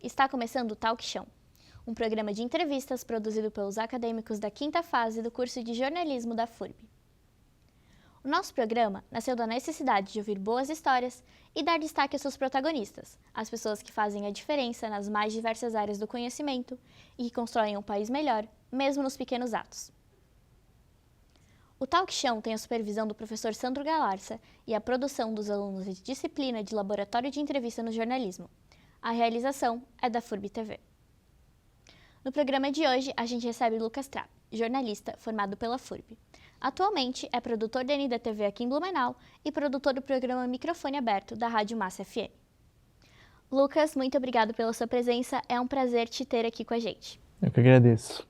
Está começando o Talk Show, um programa de entrevistas produzido pelos acadêmicos da quinta fase do curso de jornalismo da FURB. O nosso programa nasceu da necessidade de ouvir boas histórias e dar destaque aos seus protagonistas, as pessoas que fazem a diferença nas mais diversas áreas do conhecimento e que constroem um país melhor, mesmo nos pequenos atos. O Talk Show tem a supervisão do professor Sandro Galarza e a produção dos alunos de disciplina de Laboratório de Entrevista no Jornalismo. A realização é da FURB TV. No programa de hoje, a gente recebe Lucas Trapp, jornalista formado pela FURB. Atualmente é produtor da NDTV aqui em Blumenau e produtor do programa Microfone Aberto da Rádio Massa FM. Lucas, muito obrigado pela sua presença, é um prazer te ter aqui com a gente. Eu que agradeço.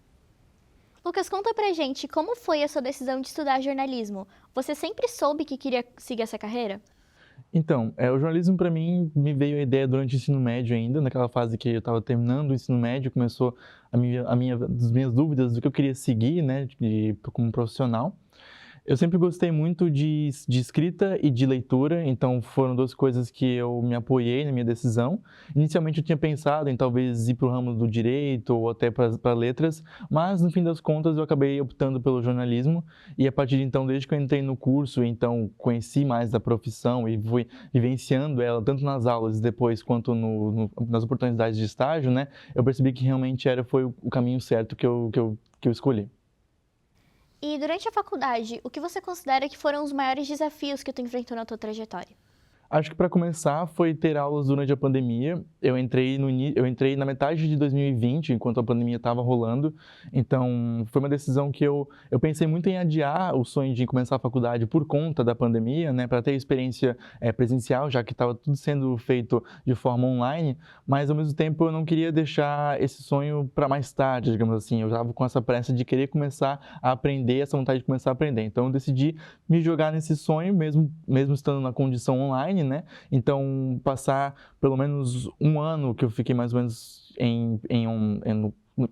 Lucas, conta pra gente como foi a sua decisão de estudar jornalismo. Você sempre soube que queria seguir essa carreira? Então, o jornalismo para mim me veio a ideia durante o ensino médio ainda, naquela fase que eu estava terminando o ensino médio, começou as minhas dúvidas do que eu queria seguir, né, como profissional. Eu sempre gostei muito de escrita e de leitura, então foram duas coisas que eu me apoiei na minha decisão. Inicialmente eu tinha pensado em talvez ir para o ramo do direito ou até para letras, mas no fim das contas eu acabei optando pelo jornalismo e a partir de então, desde que eu entrei no curso, então conheci mais da profissão e fui vivenciando ela tanto nas aulas depois quanto nas oportunidades de estágio, né? Eu percebi que realmente foi o caminho certo que eu escolhi. E durante a faculdade, o que você considera que foram os maiores desafios que tu enfrentou na tua trajetória? Acho que para começar foi ter aulas durante a pandemia. Eu entrei na metade de 2020, enquanto a pandemia estava rolando. Então, foi uma decisão que eu pensei muito em adiar o sonho de começar a faculdade por conta da pandemia, né, para ter experiência presencial, já que estava tudo sendo feito de forma online. Mas, ao mesmo tempo, eu não queria deixar esse sonho para mais tarde, digamos assim. Eu estava com essa pressa de querer começar a aprender, essa vontade de começar a aprender. Então, eu decidi me jogar nesse sonho, mesmo estando na condição online, né? Então, passar pelo menos um ano que eu fiquei mais ou menos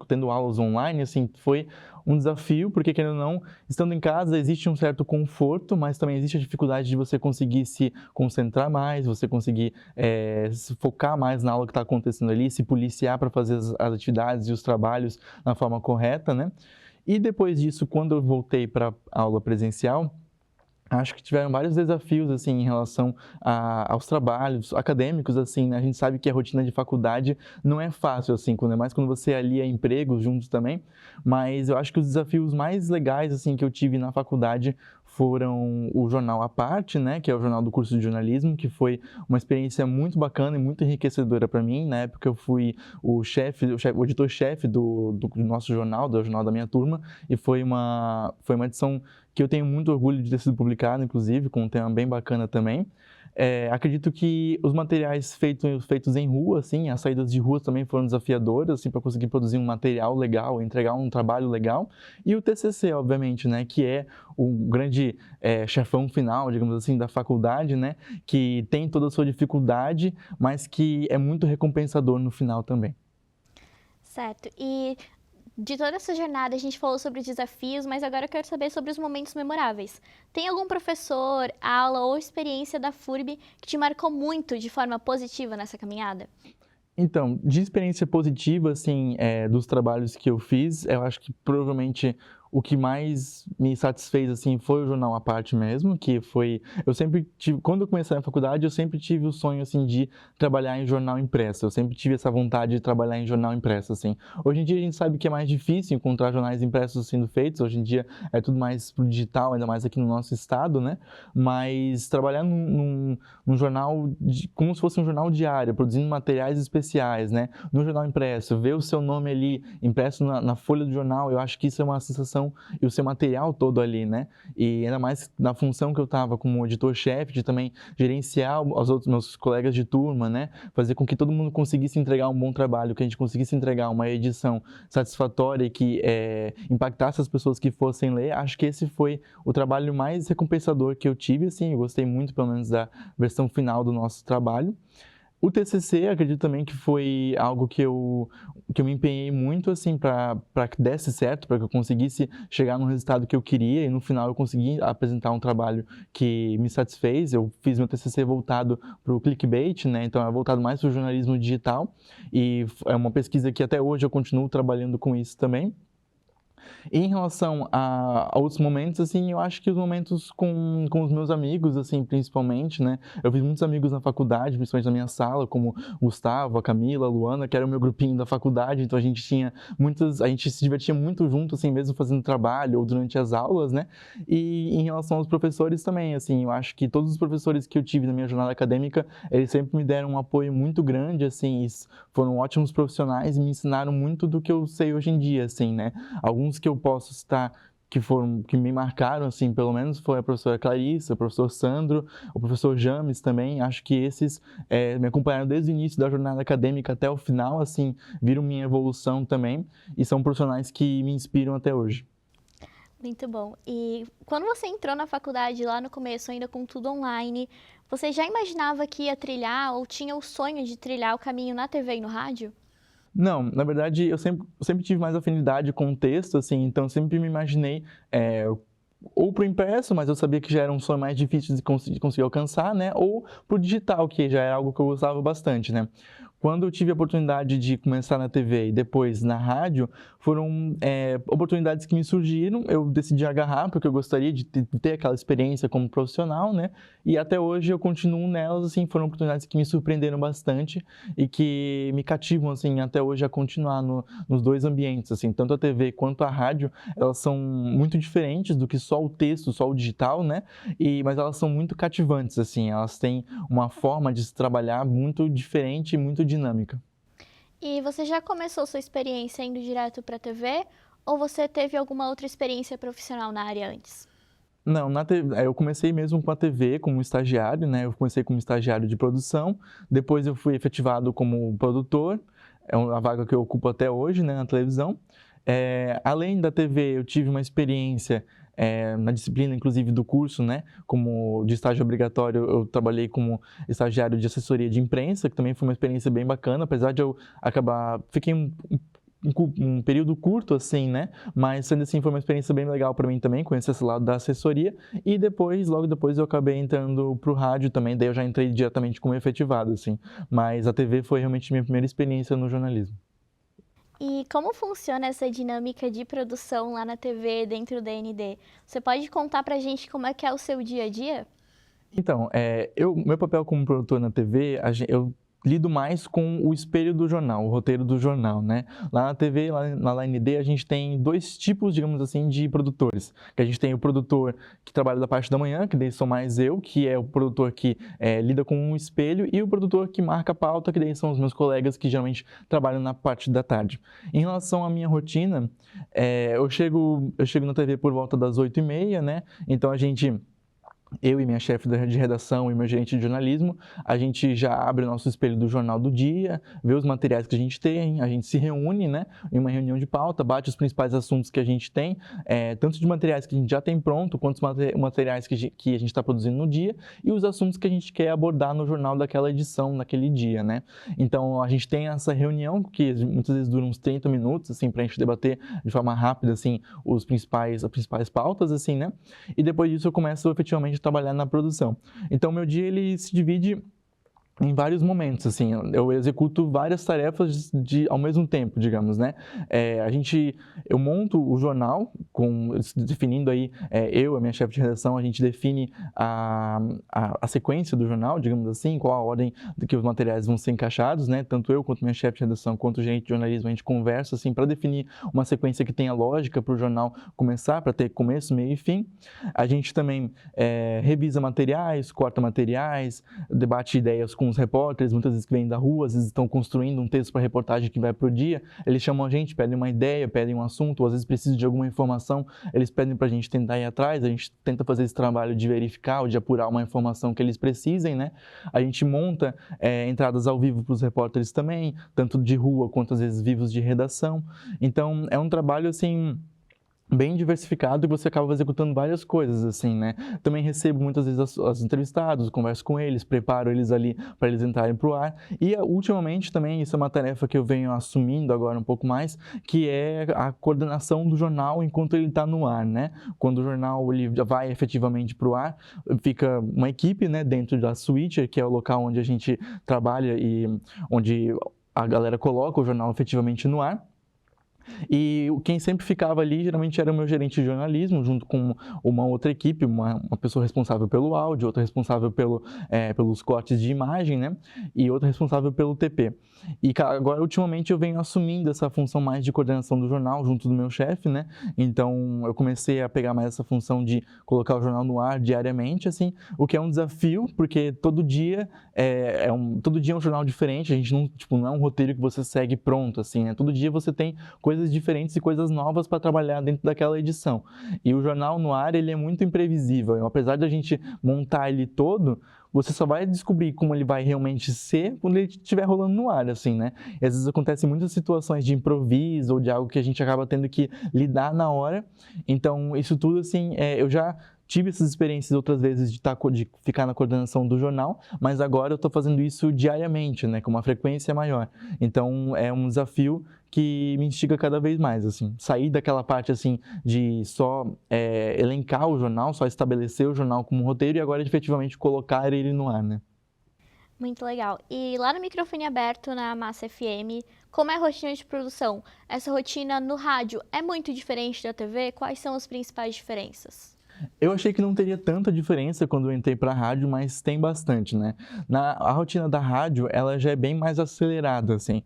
tendo aulas online, assim, foi um desafio, porque querendo ou não, estando em casa existe um certo conforto, mas também existe a dificuldade de você conseguir se concentrar mais, você conseguir se focar mais na aula que está acontecendo ali, se policiar para fazer as atividades e os trabalhos na forma correta, né? E depois disso, quando eu voltei para a aula presencial, acho que tiveram vários desafios, assim, em relação aos trabalhos acadêmicos, assim, né? A gente sabe que a rotina de faculdade não é fácil, assim, mais quando você alia empregos juntos também, mas eu acho que os desafios mais legais, assim, que eu tive na faculdade foram o jornal à parte, né, que é o jornal do curso de jornalismo, que foi uma experiência muito bacana e muito enriquecedora para mim. Na época eu fui o editor-chefe do nosso jornal, do jornal da minha turma, e foi uma edição que eu tenho muito orgulho de ter sido publicado, inclusive, com um tema bem bacana também. Acredito que os materiais feitos em rua, assim, as saídas de rua também foram desafiadoras, assim, para conseguir produzir um material legal, entregar um trabalho legal. E o TCC, obviamente, né, que é o grande chefão final, digamos assim, da faculdade, né, que tem toda a sua dificuldade, mas que é muito recompensador no final também. Certo. E de toda essa jornada, a gente falou sobre desafios, mas agora eu quero saber sobre os momentos memoráveis. Tem algum professor, aula ou experiência da FURB que te marcou muito de forma positiva nessa caminhada? Então, de experiência positiva, assim, dos trabalhos que eu fiz, eu acho que provavelmente o que mais me satisfez, assim, foi o jornal à parte mesmo, que foi... Eu sempre tive... Quando eu comecei a faculdade, eu sempre tive o sonho, assim, de trabalhar em jornal impresso. Eu sempre tive essa vontade de trabalhar em jornal impresso, assim. Hoje em dia, a gente sabe que é mais difícil encontrar jornais impressos sendo feitos. Hoje em dia, é tudo mais pro digital, ainda mais aqui no nosso estado, né? Mas trabalhar num jornal, como se fosse um jornal diário, produzindo materiais especiais, né? No jornal impresso, ver o seu nome ali impresso na folha do jornal, eu acho que isso é uma sensação, e o seu material todo ali, né? E ainda mais na função que eu estava como editor-chefe, de também gerenciar os outros meus colegas de turma, né? Fazer com que todo mundo conseguisse entregar um bom trabalho, que a gente conseguisse entregar uma edição satisfatória e que impactasse as pessoas que fossem ler. Acho que esse foi o trabalho mais recompensador que eu tive, assim. Eu gostei muito, pelo menos, da versão final do nosso trabalho. O TCC, acredito também que foi algo que eu me empenhei muito, assim, para que desse certo, para que eu conseguisse chegar no resultado que eu queria e no final eu consegui apresentar um trabalho que me satisfez. Eu fiz meu TCC voltado para o clickbait, né? Então é voltado mais para o jornalismo digital e é uma pesquisa que até hoje eu continuo trabalhando com isso também. E em relação a outros momentos, assim, eu acho que os momentos com os meus amigos, assim, principalmente, né? Eu fiz muitos amigos na faculdade, principalmente na minha sala, como o Gustavo, a Camila, a Luana, que era o meu grupinho da faculdade, então a gente se divertia muito junto, assim, mesmo fazendo trabalho ou durante as aulas, né? E em relação aos professores também, assim, eu acho que todos os professores que eu tive na minha jornada acadêmica, eles sempre me deram um apoio muito grande, assim, e foram ótimos profissionais e me ensinaram muito do que eu sei hoje em dia, assim, né? Alguns que eu posso citar que me marcaram, assim, pelo menos, foi a professora Clarissa, o professor Sandro, o professor James também. Acho que esses me acompanharam desde o início da jornada acadêmica até o final, assim, viram minha evolução também e são profissionais que me inspiram até hoje. Muito bom. E quando você entrou na faculdade lá no começo, ainda com tudo online, você já imaginava que ia trilhar ou tinha o sonho de trilhar o caminho na TV e no rádio? Não, na verdade, eu sempre tive mais afinidade com o texto, assim, então eu sempre me imaginei ou para o impresso, mas eu sabia que já era um sonho mais difícil de conseguir alcançar, né? Ou para o digital, que já era algo que eu gostava bastante, né? Quando eu tive a oportunidade de começar na TV e depois na rádio, foram oportunidades que me surgiram, eu decidi agarrar, porque eu gostaria de ter aquela experiência como profissional, né? E até hoje eu continuo nelas, assim, foram oportunidades que me surpreenderam bastante e que me cativam, assim, até hoje a continuar nos dois ambientes, assim, tanto a TV quanto a rádio, elas são muito diferentes do que só o texto, só o digital, né? Mas elas são muito cativantes, assim, elas têm uma forma de se trabalhar muito diferente e muito dinâmica. E você já começou sua experiência indo direto para a TV ou você teve alguma outra experiência profissional na área antes? Não, eu comecei mesmo com a TV, como estagiário, né? Eu comecei como estagiário de produção, depois eu fui efetivado como produtor, é uma vaga que eu ocupo até hoje, né, na televisão. Além da TV, eu tive uma experiência na disciplina, inclusive, do curso, né? Como de estágio obrigatório, eu trabalhei como estagiário de assessoria de imprensa, que também foi uma experiência bem bacana, apesar de eu fiquei um período curto, assim, né? Mas, sendo assim, foi uma experiência bem legal para mim também, conhecer esse lado da assessoria. E depois, logo depois, eu acabei entrando pro rádio também, daí eu já entrei diretamente como efetivado, assim. Mas a TV foi realmente minha primeira experiência no jornalismo. E como funciona essa dinâmica de produção lá na TV, dentro da ND? Você pode contar pra gente como é que é o seu dia a dia? Então, meu papel como produtor na TV, eu lido mais com o espelho do jornal, o roteiro do jornal, né? Lá na TV, lá na LND, a gente tem dois tipos, digamos assim, de produtores. Que a gente tem o produtor que trabalha da parte da manhã, que daí sou mais eu, que é o produtor que lida com um espelho, e o produtor que marca a pauta, que daí são os meus colegas que geralmente trabalham na parte da tarde. Em relação à minha rotina, eu chego na TV por volta das 8h30, né? Então eu e minha chefe de redação e meu gerente de jornalismo, a gente já abre o nosso espelho do jornal do dia, vê os materiais que a gente tem, a gente se reúne, né, em uma reunião de pauta, bate os principais assuntos que a gente tem, tanto de materiais que a gente já tem pronto, quanto os materiais que a gente está produzindo no dia, e os assuntos que a gente quer abordar no jornal daquela edição, naquele dia, né. Então, a gente tem essa reunião, que muitas vezes dura uns 30 minutos, assim, para a gente debater de forma rápida, assim, as principais pautas, assim, né, e depois disso eu começo efetivamente trabalhar na produção. Então, meu dia ele se divide em vários momentos, assim, eu executo várias tarefas ao mesmo tempo, digamos, né? Eu monto o jornal, definindo aí, a minha chefe de redação, a gente define a sequência do jornal, digamos assim, qual a ordem que os materiais vão ser encaixados, né? Tanto eu quanto minha chefe de redação, quanto o gerente de jornalismo, a gente conversa, assim, para definir uma sequência que tenha lógica para o jornal começar, para ter começo, meio e fim. A gente também revisa materiais, corta materiais, debate ideias com os repórteres, muitas vezes que vêm da rua, às vezes estão construindo um texto para reportagem que vai para o dia, eles chamam a gente, pedem uma ideia, pedem um assunto, ou às vezes precisam de alguma informação, eles pedem para a gente tentar ir atrás, a gente tenta fazer esse trabalho de verificar ou de apurar uma informação que eles precisem, né? A gente monta entradas ao vivo para os repórteres também, tanto de rua quanto às vezes vivos de redação. Então, é um trabalho, assim, bem diversificado e você acaba executando várias coisas, assim, né? Também recebo muitas vezes os entrevistados, converso com eles, preparo eles ali para eles entrarem para o ar. E ultimamente também, isso é uma tarefa que eu venho assumindo agora um pouco mais, que é a coordenação do jornal enquanto ele está no ar, né? Quando o jornal ele já vai efetivamente para o ar, fica uma equipe, né, dentro da Switcher, que é o local onde a gente trabalha e onde a galera coloca o jornal efetivamente no ar. E quem sempre ficava ali, geralmente, era o meu gerente de jornalismo, junto com uma outra equipe, uma pessoa responsável pelo áudio, outra responsável pelos cortes de imagem, né? E outra responsável pelo TP. E agora, ultimamente, eu venho assumindo essa função mais de coordenação do jornal, junto do meu chefe, né? Então, eu comecei a pegar mais essa função de colocar o jornal no ar diariamente, assim, o que é um desafio, porque todo dia todo dia é um jornal diferente, a gente não, tipo, não é um roteiro que você segue pronto, assim, né? Todo dia você tem coisas diferentes e coisas novas para trabalhar dentro daquela edição. E o jornal no ar, ele é muito imprevisível. Apesar da gente montar ele todo, você só vai descobrir como ele vai realmente ser quando ele estiver rolando no ar, assim, né? E às vezes acontecem muitas situações de improviso ou de algo que a gente acaba tendo que lidar na hora. Então, isso tudo, assim, eu já tive essas experiências outras vezes de ficar na coordenação do jornal, mas agora eu estou fazendo isso diariamente, né, com uma frequência maior. Então, é um desafio que me instiga cada vez mais, assim, sair daquela parte, assim, de só elencar o jornal, só estabelecer o jornal como um roteiro e agora efetivamente colocar ele no ar, né? Muito legal. E lá no microfone aberto na Massa FM, como é a rotina de produção? Essa rotina no rádio é muito diferente da TV? Quais são as principais diferenças? Eu achei que não teria tanta diferença quando eu entrei para a rádio, mas tem bastante, né? A rotina da rádio, ela já é bem mais acelerada, assim.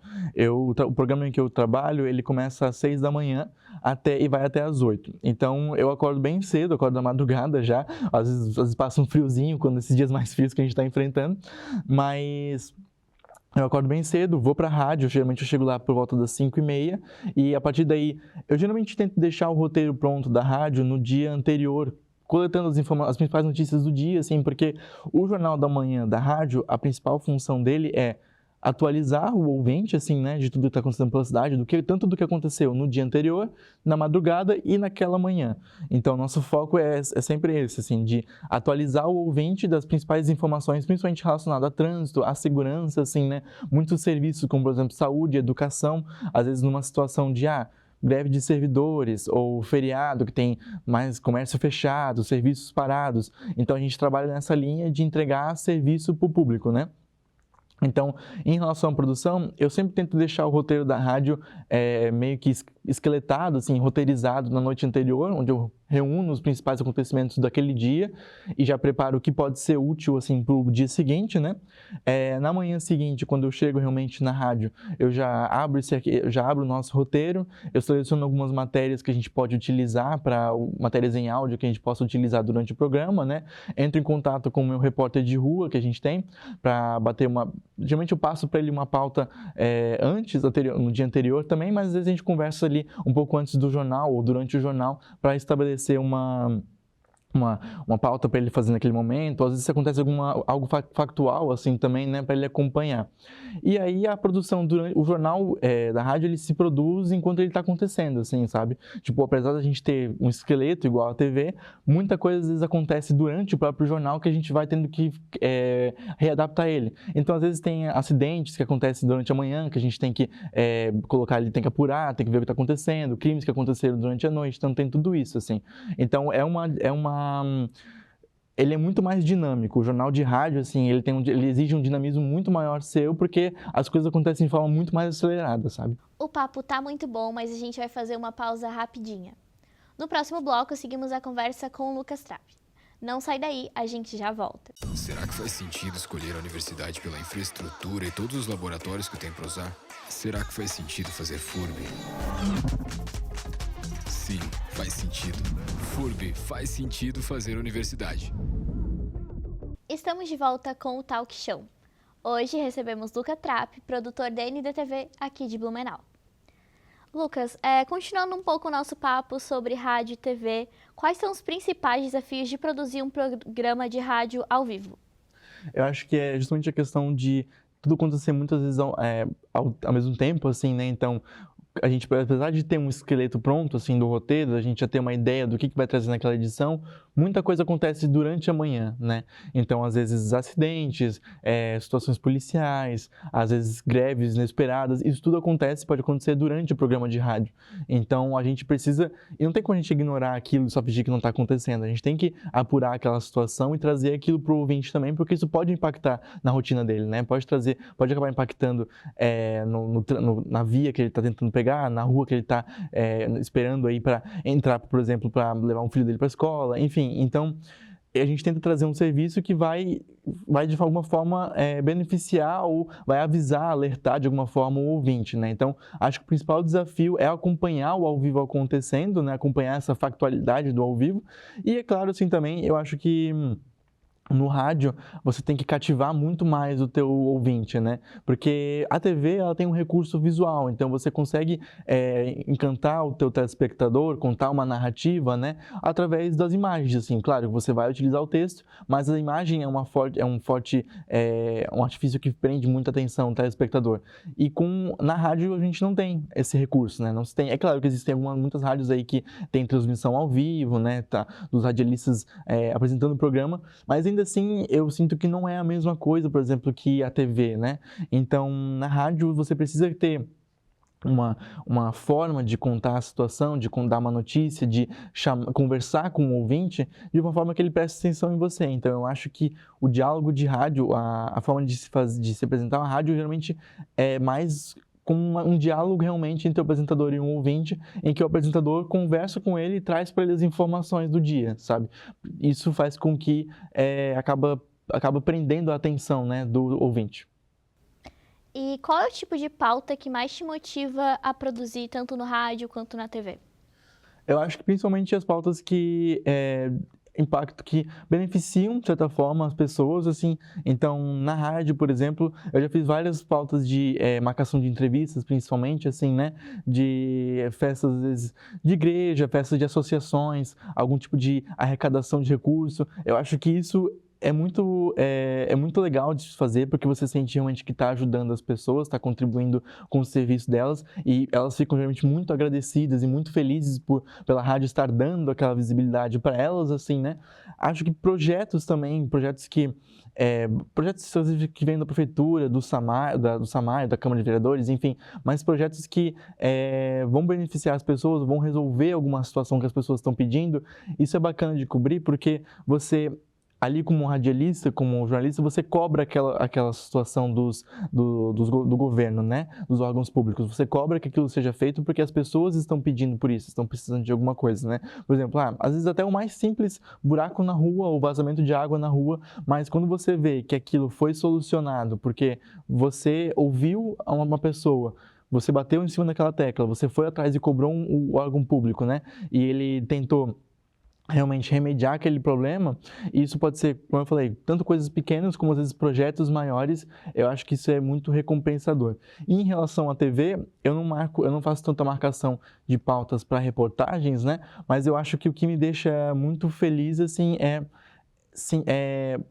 O programa em que eu trabalho, ele começa às 6 da manhã e vai até às 8. Então, eu acordo bem cedo, acordo da madrugada já. Às vezes passa um friozinho, quando esses dias mais frios que a gente está enfrentando. Mas eu acordo bem cedo, vou para a rádio, geralmente eu chego lá por volta das 5h30 e a partir daí eu geralmente tento deixar o roteiro pronto da rádio no dia anterior, coletando as principais notícias do dia, assim, porque o Jornal da Manhã da rádio, a principal função dele é atualizar o ouvinte, assim, né, de tudo que está acontecendo pela cidade, tanto do que aconteceu no dia anterior, na madrugada e naquela manhã. Então, nosso foco é sempre esse, assim, de atualizar o ouvinte das principais informações, principalmente relacionadas a trânsito, à segurança, assim, né, muitos serviços, como, por exemplo, saúde, educação, às vezes numa situação de, greve de servidores ou feriado que tem mais comércio fechado, serviços parados. Então, a gente trabalha nessa linha de entregar serviço para o público, né? Então, em relação à produção, eu sempre tento deixar o roteiro da rádio meio que esqueletado, assim, roteirizado na noite anterior, onde eu reúno os principais acontecimentos daquele dia e já preparo o que pode ser útil, assim, para o dia seguinte, né? Na manhã seguinte, quando eu chego realmente na rádio, eu já abro o nosso roteiro, eu seleciono algumas matérias que a gente pode utilizar, matérias em áudio que a gente possa utilizar durante o programa, né? Entro em contato com o meu repórter de rua que a gente tem para bater geralmente eu passo para ele uma pauta no dia anterior também, mas às vezes a gente conversa ali um pouco antes do jornal ou durante o jornal para estabelecer uma pauta para ele fazer naquele momento, às vezes acontece algo factual, assim, também, né, para ele acompanhar. E aí a produção, o jornal da rádio, ele se produz enquanto ele está acontecendo, assim, sabe? Tipo, apesar da gente ter um esqueleto igual à TV, muita coisa às vezes acontece durante o próprio jornal que a gente vai tendo que readaptar ele. Então, às vezes tem acidentes que acontecem durante a manhã, que a gente tem que colocar ali, tem que apurar, tem que ver o que está acontecendo, crimes que aconteceram durante a noite, então tem tudo isso, assim. Então, ele é muito mais dinâmico. O jornal de rádio, assim, ele exige um dinamismo muito maior seu, porque as coisas acontecem de forma muito mais acelerada, sabe? O papo tá muito bom, mas a gente vai fazer uma pausa rapidinha. No próximo bloco, seguimos a conversa com o Lucas Trapp. Não sai daí, a gente já volta. Será que faz sentido escolher a universidade pela infraestrutura e todos os laboratórios que tem para usar? Será que faz sentido fazer FURB? Sim, faz sentido. FURB faz sentido fazer universidade. Estamos de volta com o Talk Show. Hoje recebemos Lucas Trapp, produtor da NDTV aqui de Blumenau. Lucas, continuando um pouco o nosso papo sobre rádio e TV, quais são os principais desafios de produzir um programa de rádio ao vivo? Eu acho que é justamente a questão de tudo acontecer muitas vezes ao mesmo tempo, assim, né? Então, a gente, apesar de ter um esqueleto pronto, assim, do roteiro, a gente já ter uma ideia do que vai trazer naquela edição, muita coisa acontece durante a manhã, né? Então, às vezes, acidentes, situações policiais, às vezes, greves inesperadas, isso tudo pode acontecer durante o programa de rádio. Então, a gente precisa, e não tem como a gente ignorar aquilo e só fingir que não está acontecendo, a gente tem que apurar aquela situação e trazer aquilo para o ouvinte também, porque isso pode impactar na rotina dele, né? Pode acabar impactando na via que ele está tentando pegar, na rua que ele está esperando aí para entrar, por exemplo, para levar um filho dele para a escola, enfim. Então, a gente tenta trazer um serviço que vai de alguma forma beneficiar ou vai avisar, alertar de alguma forma o ouvinte, né? Então, acho que o principal desafio é acompanhar o ao vivo acontecendo, né? Acompanhar essa factualidade do ao vivo. E, é claro, assim, também, eu acho que no rádio, você tem que cativar muito mais o teu ouvinte, né? Porque a TV, ela tem um recurso visual, então você consegue encantar o teu telespectador, contar uma narrativa, né? Através das imagens, assim. Claro, você vai utilizar o texto, mas a imagem é um artifício que prende muita atenção do telespectador. E na rádio, a gente não tem esse recurso, né? Não se tem. É claro que existem muitas rádios aí que tem transmissão ao vivo, né? Dos radialistas apresentando o programa, mas ainda assim, eu sinto que não é a mesma coisa, por exemplo, que a TV, né? Então, na rádio, você precisa ter uma forma de contar a situação, de dar uma notícia, de conversar com o ouvinte de uma forma que ele preste atenção em você. Então, eu acho que o diálogo de rádio, a forma de se apresentar uma rádio, geralmente é mais com um diálogo realmente entre o apresentador e um ouvinte, em que o apresentador conversa com ele e traz para ele as informações do dia, sabe? Isso faz com que acaba prendendo a atenção, né, do ouvinte. E qual é o tipo de pauta que mais te motiva a produzir tanto no rádio quanto na TV? Eu acho que principalmente as pautas que impacto que beneficiam, de certa forma, as pessoas, assim. Então, na rádio, por exemplo, eu já fiz várias pautas de marcação de entrevistas, principalmente, assim, né? De festas, às vezes, de igreja, festas de associações, algum tipo de arrecadação de recurso. Eu acho que isso é muito legal de se fazer, porque você sente realmente que está ajudando as pessoas, está contribuindo com o serviço delas, e elas ficam realmente muito agradecidas e muito felizes pela rádio estar dando aquela visibilidade para elas, assim, né? Acho que projetos também, projetos que vêm da prefeitura, do SAMAI, da Câmara de Vereadores, enfim, mas projetos que vão beneficiar as pessoas, vão resolver alguma situação que as pessoas estão pedindo. Isso é bacana de cobrir, porque você, ali como radialista, como jornalista, você cobra aquela situação do governo, né? Dos órgãos públicos. Você cobra que aquilo seja feito porque as pessoas estão pedindo por isso, estão precisando de alguma coisa, né? Por exemplo, às vezes até o mais simples buraco na rua, ou vazamento de água na rua, mas quando você vê que aquilo foi solucionado porque você ouviu uma pessoa, você bateu em cima daquela tecla, você foi atrás e cobrou o órgão público, né? E ele tentou realmente remediar aquele problema, e isso pode ser, como eu falei, tanto coisas pequenas como às vezes projetos maiores. Eu acho que isso é muito recompensador. E em relação à TV, eu não faço tanta marcação de pautas para reportagens, né? Mas eu acho que o que me deixa muito feliz, assim,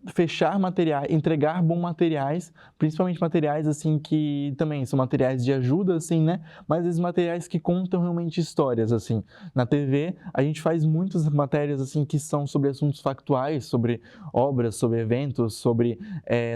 fechar materiais, entregar bons materiais, principalmente materiais, assim, que também são materiais de ajuda, assim, né? Mas esses materiais que contam realmente histórias, assim. Na TV, a gente faz muitas matérias, assim, que são sobre assuntos factuais, sobre obras, sobre eventos, sobre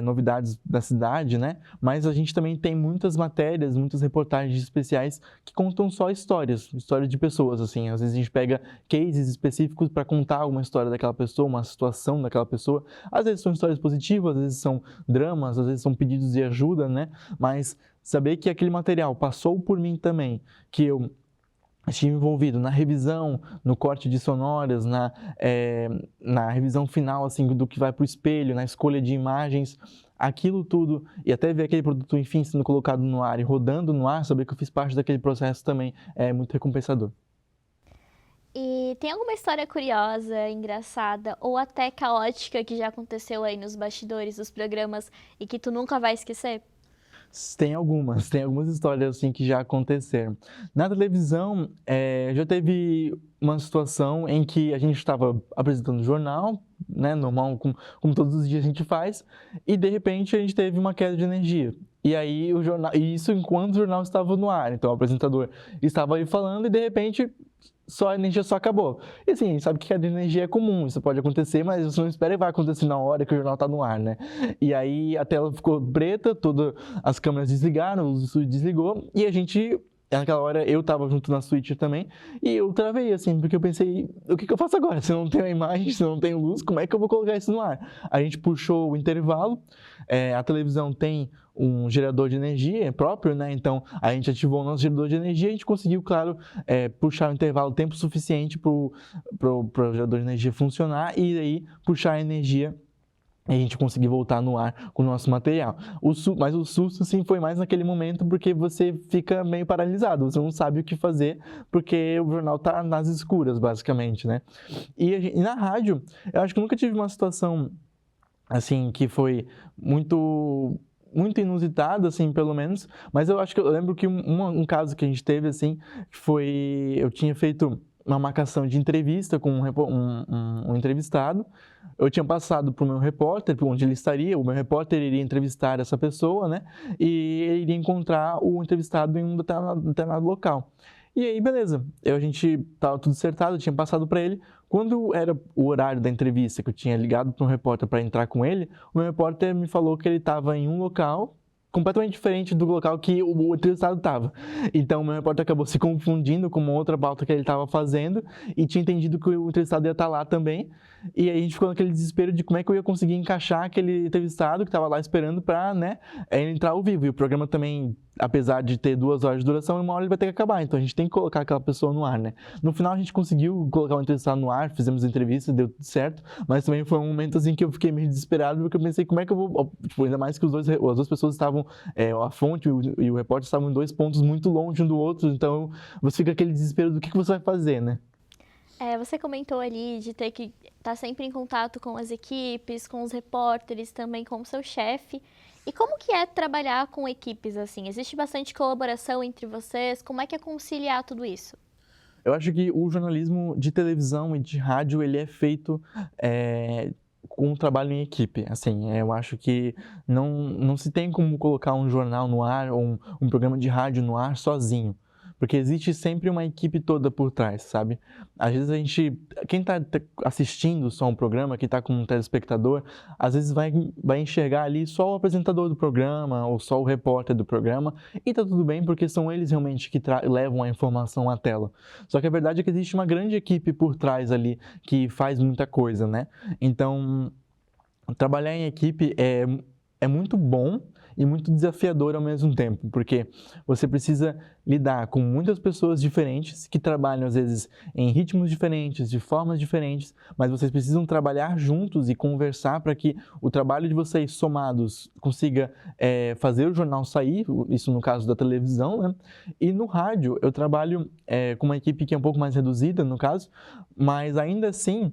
novidades da cidade, né? Mas a gente também tem muitas matérias, muitas reportagens especiais que contam só histórias de pessoas, assim. Às vezes a gente pega cases específicos para contar uma história daquela pessoa, uma situação daquela pessoa. Às vezes são histórias positivas, às vezes são dramas, às vezes são pedidos de ajuda, né? Mas saber que aquele material passou por mim também, que eu estive envolvido na revisão, no corte de sonoras, na revisão final, assim, do que vai para o espelho, na escolha de imagens, aquilo tudo, e até ver aquele produto, enfim, sendo colocado no ar e rodando no ar, saber que eu fiz parte daquele processo também é muito recompensador. E tem alguma história curiosa, engraçada ou até caótica que já aconteceu aí nos bastidores dos programas e que tu nunca vai esquecer? Tem algumas histórias assim que já aconteceram. Na televisão, já teve uma situação em que a gente estava apresentando o jornal, né, normal, como todos os dias a gente faz, e de repente a gente teve uma queda de energia. E aí o jornal, e isso enquanto o jornal estava no ar. Então o apresentador estava aí falando e de repente a energia só acabou. E assim, a gente sabe que queda de energia é comum, isso pode acontecer, mas você não espera que vai acontecer na hora que o jornal está no ar, né? E aí a tela ficou preta, todas as câmeras desligaram, o estúdio desligou e a gente. Naquela hora eu estava junto na suíte também e eu travei assim, porque eu pensei, o que eu faço agora? Se eu não tenho a imagem, se eu não tenho luz, como é que eu vou colocar isso no ar? A gente puxou o intervalo, a televisão tem um gerador de energia próprio, né? Então a gente ativou o nosso gerador de energia e a gente conseguiu, claro, puxar o intervalo tempo suficiente para o gerador de energia funcionar e aí puxar a energia e a gente conseguir voltar no ar com o nosso material. Mas o susto, sim, foi mais naquele momento porque você fica meio paralisado, você não sabe o que fazer, porque o jornal está nas escuras, basicamente, né? E na rádio, eu acho que eu nunca tive uma situação, assim, que foi muito inusitada, assim, pelo menos, mas eu acho que eu lembro que um caso que a gente teve, assim, foi, eu tinha feito uma marcação de entrevista com um entrevistado, eu tinha passado para o meu repórter, para onde ele estaria, o meu repórter iria entrevistar essa pessoa, né, e ele iria encontrar o entrevistado em um determinado local. E aí, beleza, a gente estava tudo acertado, eu tinha passado para ele. Quando era o horário da entrevista, que eu tinha ligado para um repórter para entrar com ele, o meu repórter me falou que ele estava em um local completamente diferente do local que o entrevistado estava. Então, o meu repórter acabou se confundindo com uma outra pauta que ele estava fazendo e tinha entendido que o entrevistado ia estar lá também. E aí a gente ficou naquele desespero de como é que eu ia conseguir encaixar aquele entrevistado que estava lá esperando para, né, entrar ao vivo. E o programa também, apesar de ter 2 horas de duração, uma hora ele vai ter que acabar. Então, a gente tem que colocar aquela pessoa no ar, né? No final, a gente conseguiu colocar o entrevistado no ar, fizemos a entrevista, deu tudo certo. Mas também foi um momento, assim, que eu fiquei meio desesperado, porque eu pensei, como é que eu vou... Tipo, ainda mais que as duas pessoas estavam... a fonte e o repórter estavam em 2 pontos muito longe um do outro. Então, você fica aquele desespero do que você vai fazer, né? Você comentou ali de ter que estar sempre em contato com as equipes, com os repórteres, também com o seu chefe. E como que é trabalhar com equipes assim? Existe bastante colaboração entre vocês? Como é que é conciliar tudo isso? Eu acho que o jornalismo de televisão e de rádio, ele é feito com um trabalho em equipe. Assim, eu acho que não se tem como colocar um jornal no ar ou um programa de rádio no ar sozinho. Porque existe sempre uma equipe toda por trás, sabe? Às vezes quem está assistindo só um programa, que está com um telespectador, às vezes vai enxergar ali só o apresentador do programa ou só o repórter do programa e tá tudo bem porque são eles realmente que levam a informação à tela. Só que a verdade é que existe uma grande equipe por trás ali que faz muita coisa, né? Então, trabalhar em equipe é muito bom e muito desafiador ao mesmo tempo, porque você precisa lidar com muitas pessoas diferentes que trabalham às vezes em ritmos diferentes, de formas diferentes, mas vocês precisam trabalhar juntos e conversar para que o trabalho de vocês somados consiga fazer o jornal sair, isso no caso da televisão, né? E no rádio eu trabalho com uma equipe que é um pouco mais reduzida, no caso, mas ainda assim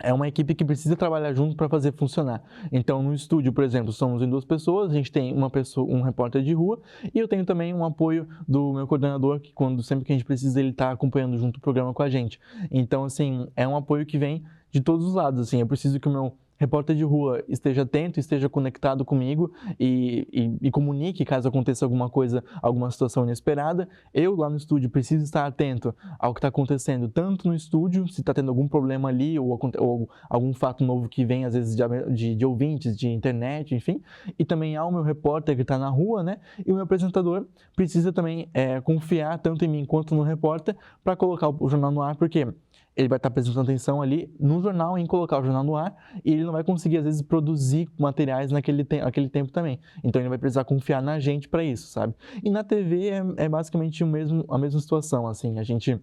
é uma equipe que precisa trabalhar junto para fazer funcionar. Então, no estúdio, por exemplo, somos em 2 pessoas, a gente tem uma pessoa, um repórter de rua, e eu tenho também um apoio do meu coordenador, que sempre que a gente precisa, ele está acompanhando junto o programa com a gente. Então, assim, é um apoio que vem de todos os lados, assim, eu preciso que o meu repórter de rua esteja atento, esteja conectado comigo e comunique caso aconteça alguma coisa, alguma situação inesperada. Eu, lá no estúdio, preciso estar atento ao que está acontecendo, tanto no estúdio, se está tendo algum problema ali ou algum fato novo que vem, às vezes, de ouvintes, de internet, enfim. E também ao meu repórter que está na rua, né? E o meu apresentador precisa também confiar tanto em mim quanto no repórter para colocar o jornal no ar, porque ele vai estar prestando atenção ali no jornal, em colocar o jornal no ar, e ele não vai conseguir, às vezes, produzir materiais naquele tempo também. Então, ele vai precisar confiar na gente para isso, sabe? E na TV é basicamente a mesma situação, assim, a gente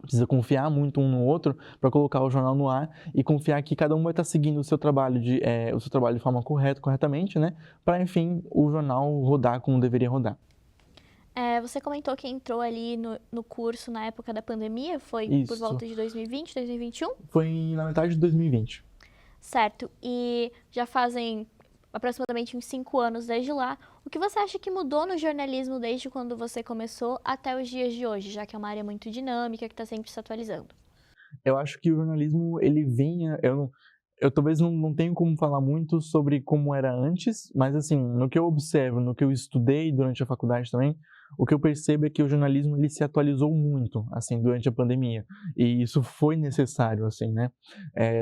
precisa confiar muito um no outro para colocar o jornal no ar e confiar que cada um vai estar seguindo o seu trabalho de forma corretamente, né? Para, enfim, o jornal rodar como deveria rodar. Você comentou que entrou ali no curso na época da pandemia, foi por Isso. volta de 2020, 2021? Foi na metade de 2020. Certo, e já fazem aproximadamente uns 5 anos desde lá. O que você acha que mudou no jornalismo desde quando você começou até os dias de hoje, já que é uma área muito dinâmica, que está sempre se atualizando? Eu acho que o jornalismo, ele vinha... eu talvez não tenho como falar muito sobre como era antes, mas assim, no que eu observo, no que eu estudei durante a faculdade também, o que eu percebo é que o jornalismo ele se atualizou muito, assim, durante a pandemia, e isso foi necessário, assim, né?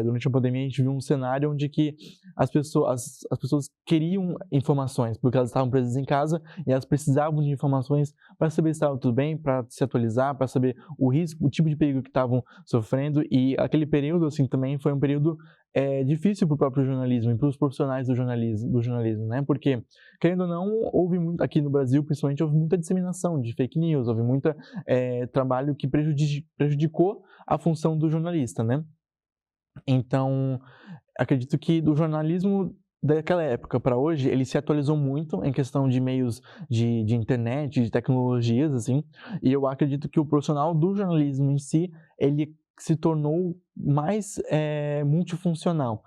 Durante a pandemia a gente viu um cenário onde que as pessoas queriam informações, porque elas estavam presas em casa e elas precisavam de informações para saber se estava tudo bem, para se atualizar, para saber o risco, o tipo de perigo que estavam sofrendo, e aquele período, assim, também foi um período difícil para o próprio jornalismo e para os profissionais do jornalismo, né? Porque, querendo ou não, houve muito, aqui no Brasil, principalmente, houve muita disseminação de fake news, houve muito trabalho que prejudicou a função do jornalista, né? Então, acredito que do jornalismo daquela época para hoje, ele se atualizou muito em questão de meios de internet, de tecnologias, assim, e eu acredito que o profissional do jornalismo em si, ele se tornou mais multifuncional,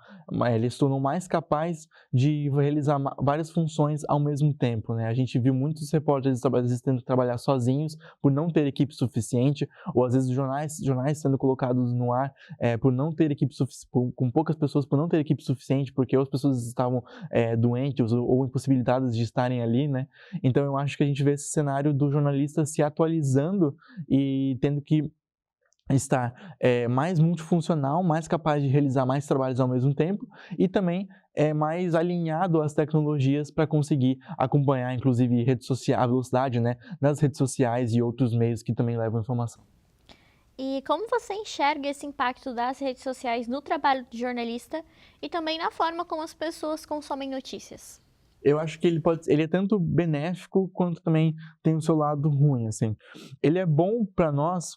ele se tornou mais capaz de realizar várias funções ao mesmo tempo, né? A gente viu muitos repórteres às vezes tendo que trabalhar sozinhos por não ter equipe suficiente, ou às vezes jornais sendo colocados no ar por não ter equipe com poucas pessoas, por não ter equipe suficiente, porque as pessoas estavam doentes ou impossibilitadas de estarem ali, né? Então eu acho que a gente vê esse cenário do jornalista se atualizando e tendo que estar mais multifuncional, mais capaz de realizar mais trabalhos ao mesmo tempo e também mais alinhado às tecnologias para conseguir acompanhar, inclusive, a velocidade, né, das redes sociais e outros meios que também levam informação. E como você enxerga esse impacto das redes sociais no trabalho de jornalista e também na forma como as pessoas consomem notícias? Eu acho que ele é tanto benéfico quanto também tem o seu lado ruim, assim. Ele é bom para nós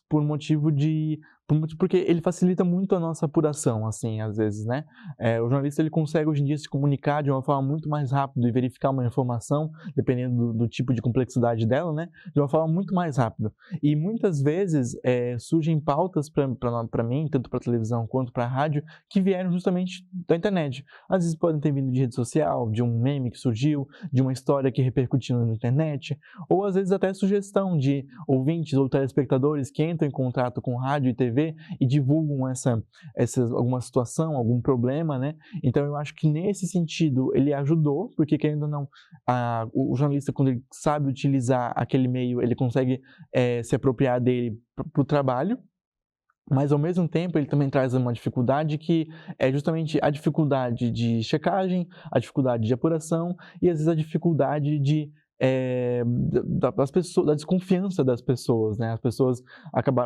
porque ele facilita muito a nossa apuração, assim, às vezes, né? O jornalista ele consegue hoje em dia se comunicar de uma forma muito mais rápida e verificar uma informação, dependendo do tipo de complexidade dela, né? De uma forma muito mais rápida. E muitas vezes surgem pautas para mim, tanto para televisão quanto para rádio, que vieram justamente da internet. Às vezes podem ter vindo de rede social, de um meme que surgiu, de uma história que repercutiu na internet, ou às vezes até sugestão de ouvintes ou telespectadores que entram em contato com rádio e TV e divulgam alguma situação, algum problema, né? Então eu acho que nesse sentido ele ajudou, porque querendo ou não, o jornalista quando ele sabe utilizar aquele meio, ele consegue se apropriar dele para o trabalho. Mas, ao mesmo tempo, ele também traz uma dificuldade que é justamente a dificuldade de checagem, a dificuldade de apuração e, às vezes, a dificuldade das pessoas, da desconfiança das pessoas, né? As pessoas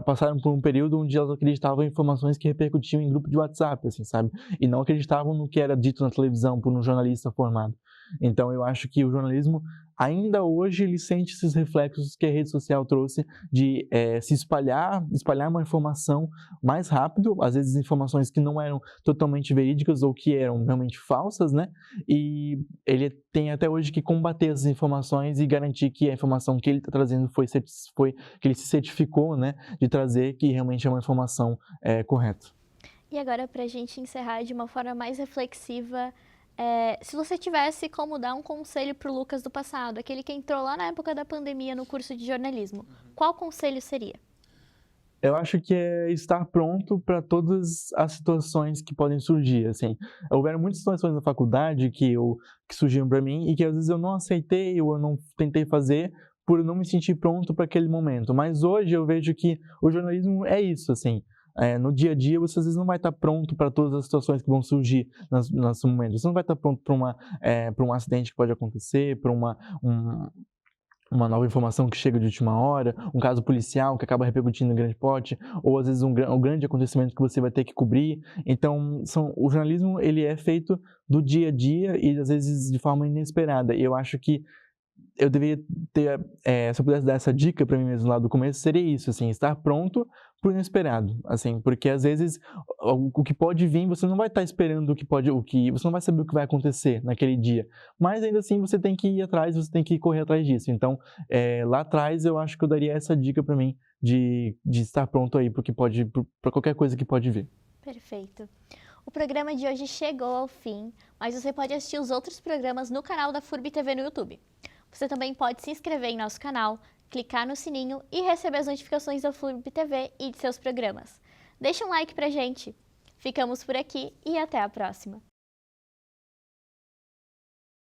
passaram por um período onde elas acreditavam em informações que repercutiam em grupo de WhatsApp, assim, sabe? E não acreditavam no que era dito na televisão por um jornalista formado. Então, eu acho que o jornalismo, ainda hoje, ele sente esses reflexos que a rede social trouxe de se espalhar uma informação mais rápido, às vezes informações que não eram totalmente verídicas ou que eram realmente falsas, né? E ele tem até hoje que combater essas informações e garantir que a informação que ele está trazendo que ele se certificou, né, de trazer que realmente é uma informação correta. E agora, para a gente encerrar de uma forma mais reflexiva, se você tivesse como dar um conselho para o Lucas do passado, aquele que entrou lá na época da pandemia no curso de jornalismo, qual conselho seria? Eu acho que é estar pronto para todas as situações que podem surgir, assim. Houveram muitas situações na faculdade que surgiram para mim e que às vezes eu não aceitei ou eu não tentei fazer por não me sentir pronto para aquele momento. Mas hoje eu vejo que o jornalismo é isso, assim. No dia a dia, você às vezes não vai estar pronto para todas as situações que vão surgir no seu momento. Você não vai estar pronto para um acidente que pode acontecer, para uma nova informação que chega de última hora, um caso policial que acaba repercutindo em grande porte, ou às vezes um grande acontecimento que você vai ter que cobrir. Então, o jornalismo ele é feito do dia a dia e às vezes de forma inesperada. E eu acho que eu deveria ter, se eu pudesse dar essa dica para mim mesmo lá do começo, seria isso, assim, estar pronto pro inesperado, assim, porque às vezes o que pode vir, você não vai estar esperando você não vai saber o que vai acontecer naquele dia, mas ainda assim você tem que ir atrás, você tem que correr atrás disso. Então, lá atrás eu acho que eu daria essa dica para mim de estar pronto aí para qualquer coisa que pode vir. Perfeito. O programa de hoje chegou ao fim, mas você pode assistir os outros programas no canal da FURB TV no YouTube. Você também pode se inscrever em nosso canal, clicar no sininho e receber as notificações da FURB TV e de seus programas. Deixa um like pra gente! Ficamos por aqui e até a próxima!